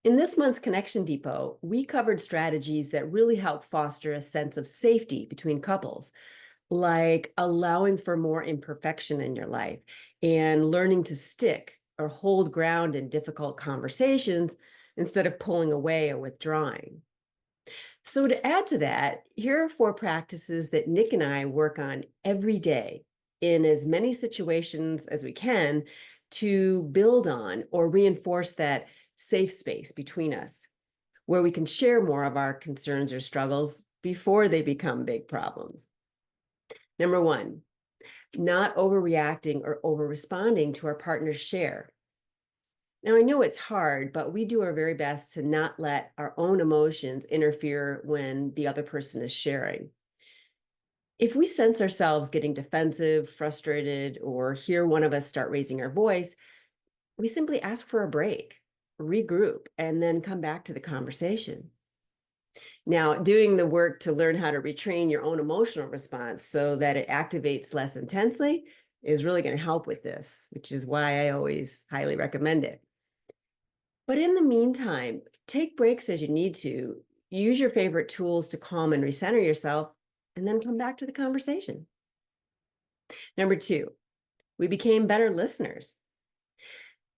In this month's Connection Depot, we covered strategies that really help foster a sense of safety between couples, like allowing for more imperfection in your life and learning to stick or hold ground in difficult conversations instead of pulling away or withdrawing. So, to add to that, here are four practices that Nick and I work on every day in as many situations as we can to build on or reinforce that safe space between us, where we can share more of our concerns or struggles before they become big problems. Number one, not overreacting or over responding to our partner's share. Now, I know it's hard, but we do our very best to not let our own emotions interfere when the other person is sharing. If we sense ourselves getting defensive, frustrated, or hear one of us start raising our voice, we simply ask for a break, regroup, and then come back to the conversation. Now, doing the work to learn how to retrain your own emotional response so that it activates less intensely is really going to help with this, which is why I always highly recommend it. But in the meantime, take breaks as you need to, use your favorite tools to calm and recenter yourself, and then come back to the conversation. Number two, we became better listeners.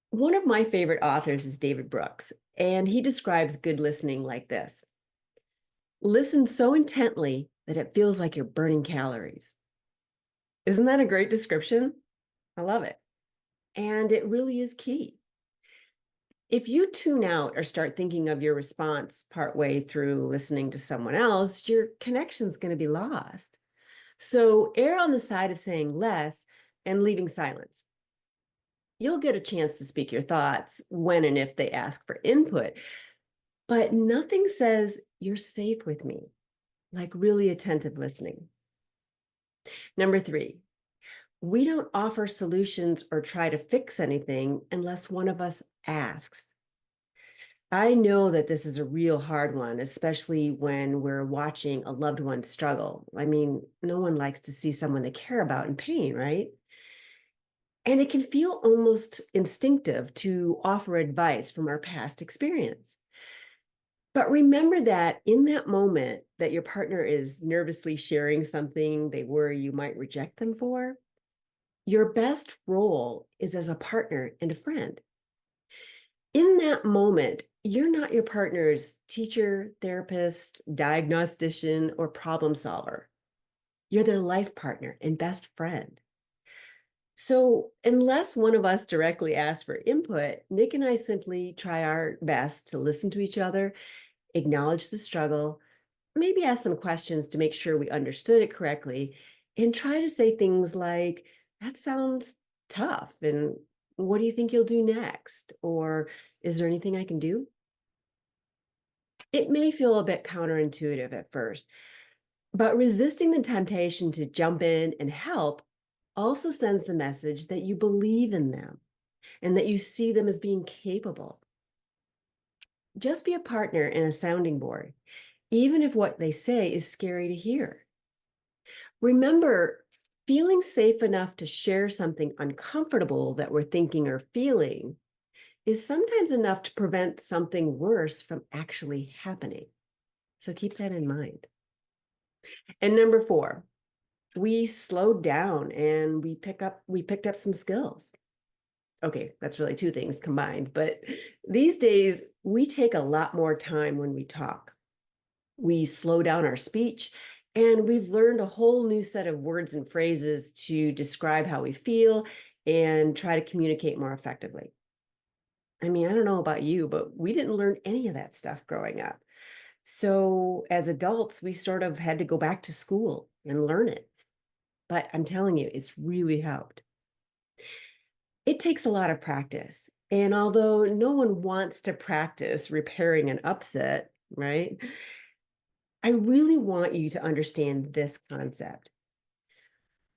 One of my favorite authors is David Brooks, and he describes good listening like this: listen so intently that it feels like you're burning calories. Isn't that a great description? I love it. And it really is key. If you tune out or start thinking of your response partway through listening to someone else, your connection's going to be lost. So err on the side of saying less and leaving silence. You'll get a chance to speak your thoughts when and if they ask for input, but nothing says you're safe with me like really attentive listening. Number three, we don't offer solutions or try to fix anything unless one of us asks. I know that this is a real hard one, especially when we're watching a loved one struggle. I mean, no one likes to see someone they care about in pain, right? And it can feel almost instinctive to offer advice from our past experience. But remember that in that moment that your partner is nervously sharing something they worry you might reject them for, your best role is as a partner and a friend. In that moment, you're not your partner's teacher, therapist, diagnostician, or problem solver. You're their life partner and best friend. So, unless one of us directly asks for input, Nick and I simply try our best to listen to each other, acknowledge the struggle, maybe ask some questions to make sure we understood it correctly, and try to say things like, that sounds tough. And what do you think you'll do next? Or is there anything I can do? It may feel a bit counterintuitive at first, but resisting the temptation to jump in and help also sends the message that you believe in them and that you see them as being capable. Just be a partner and a sounding board, even if what they say is scary to hear. Remember, feeling safe enough to share something uncomfortable that we're thinking or feeling is sometimes enough to prevent something worse from actually happening. So keep that in mind. And number four, we slowed down and we picked up some skills. Okay, that's really two things combined, but these days we take a lot more time when we talk. We slow down our speech, and we've learned a whole new set of words and phrases to describe how we feel and try to communicate more effectively. I mean, I don't know about you, but we didn't learn any of that stuff growing up. So as adults, we sort of had to go back to school and learn it. But I'm telling you, it's really helped. It takes a lot of practice. And although no one wants to practice repairing an upset, right? I really want you to understand this concept.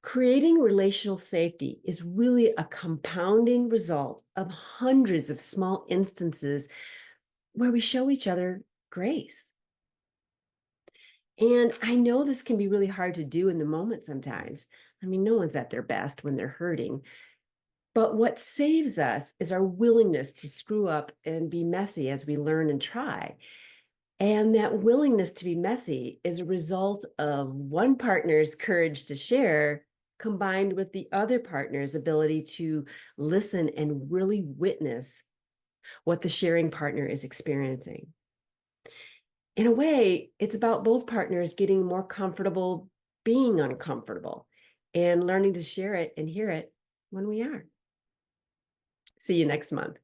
Creating relational safety is really a compounding result of hundreds of small instances where we show each other grace. And I know this can be really hard to do in the moment sometimes. I mean, no one's at their best when they're hurting. But what saves us is our willingness to screw up and be messy as we learn and try. And that willingness to be messy is a result of one partner's courage to share, combined with the other partner's ability to listen and really witness what the sharing partner is experiencing. In a way, it's about both partners getting more comfortable being uncomfortable and learning to share it and hear it when we are. See you next month.